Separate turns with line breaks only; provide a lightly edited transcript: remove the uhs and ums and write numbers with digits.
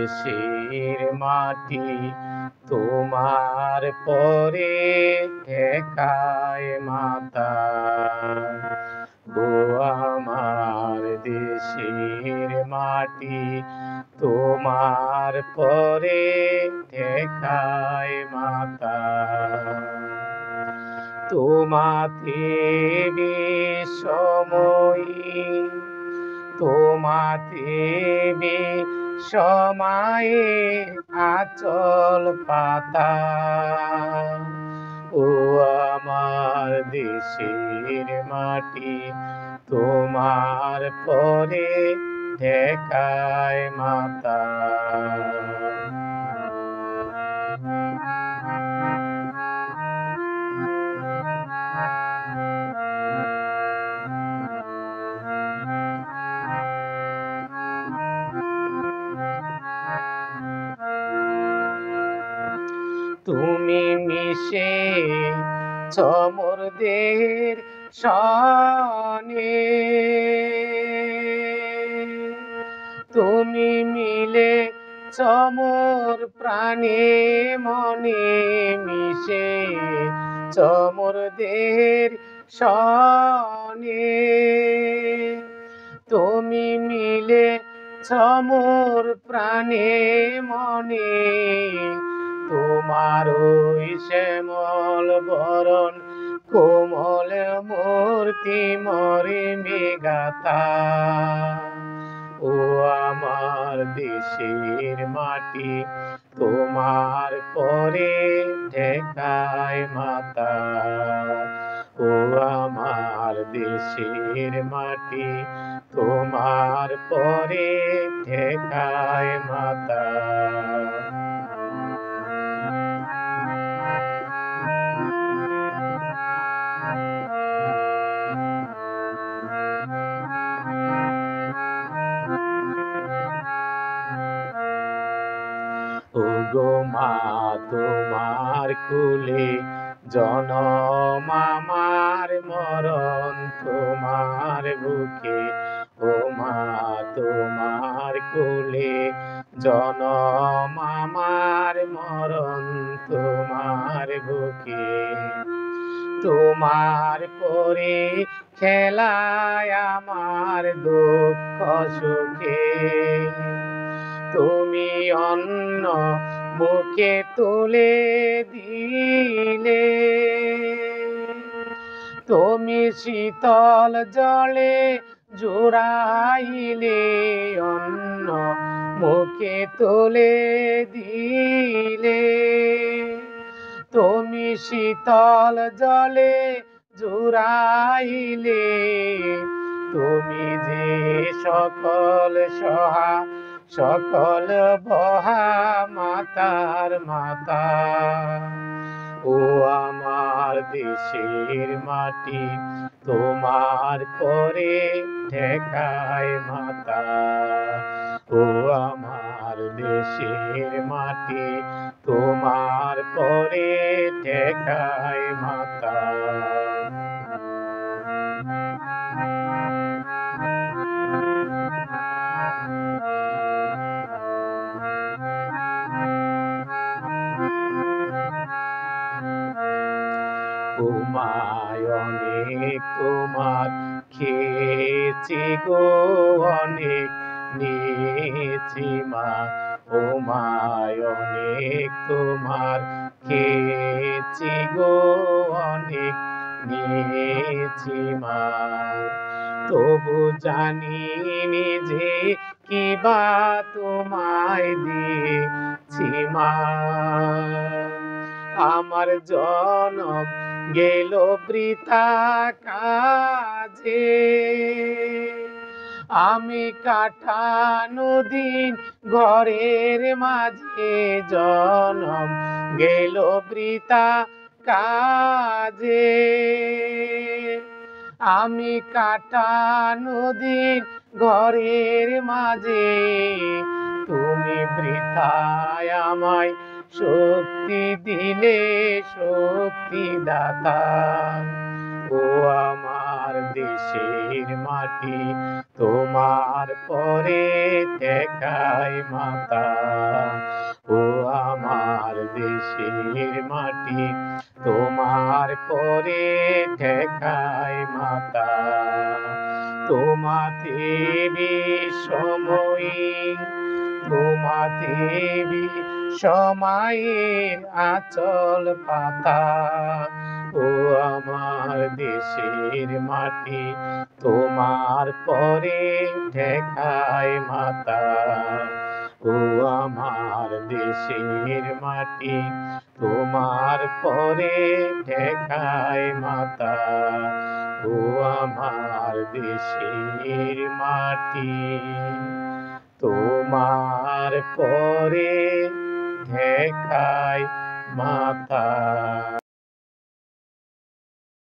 দেশের মাটি তোমার পরে ঠেকায় মাতা। ও আমার দেশের মাটি তোমার পরে ঠেকায় মাতা। তোমাতে বিষময়ী তোমাতে বিষময়ে আঁচল পাতা। ও আমার দেশের মাটি তোমার পরে ঠেকায় মাতা। তুমি মিশে মোরদের সনে, তুমি মিলে মোর প্রাণে মনে মিশে মোরদের সনে। তুমি মিলে মোর প্রাণে মনে, তোমার ওই শ্যামল বরণ কোমল মূর্তি মরে মেঘাতা। ও আমার দেশের মাটি তোমার পরে ঠেকায় মাতা। ও আমার দেশের মাটি তোমার পরে ঠেকায় মাতা। ওগো মা তোমার কুলে জনম আমার মরণ তোমার বুকে। ও মা তোমার কুলে জনম আমার মরণ তোমার বুকে। তোমার পরে খেলায় আমার দুঃখ সুখে, তুমি অন্ন মুখে তুলে দিলে। তুমি শীতল জলে জুড়াইলে অন্ন মুখে তুলে দিলে। তুমি শীতল জলে জুড়াইলে, তুমি যে সকল সহা সকল বহা মাতার মাতা। ও আমার দেশের মাটি তোমার পরে ঠেকায় মাতা। ও আমার দেশের মাটি তোমার পরে ঠেকায় মাতা। তোমায় অনেক তোমার খেয়েছি গো অনেক নিয়েছি মা। তোমায় অনেক তোমার খেয়েছি গো অনেক নিয়েছি মা। তবু জানিনি যে কিবা তোমায় দিয়েছি মা। আমার জনম গেল বৃথা কাজে, আমি কাটানো দিন ঘরের মাঝে জনম গেল বৃথা কাজে। আমি কাটানো দিন ঘরের মাঝে, তুমি বৃথায় আমায় শক্তি দিলে শক্তি দাতা। ও আমার আমার দেশের মাটি তোমার পরে ঠেকায় মাথা। ও আমার দেশের মাটি তোমার পরে ঠেকায় মাথা। তোমাতে বিষময়ী তোমাতে বিষমায়ের আঁচল পাতা। ও আমার দেশের মাটি তোমার পরে ঠেকায় মাথা। ও আমার দেশের মাটি তোমার পরে ঠেকায় মাথা। ও আমার দেশের মাটি তোমার পরে ঠেকায় মাথা।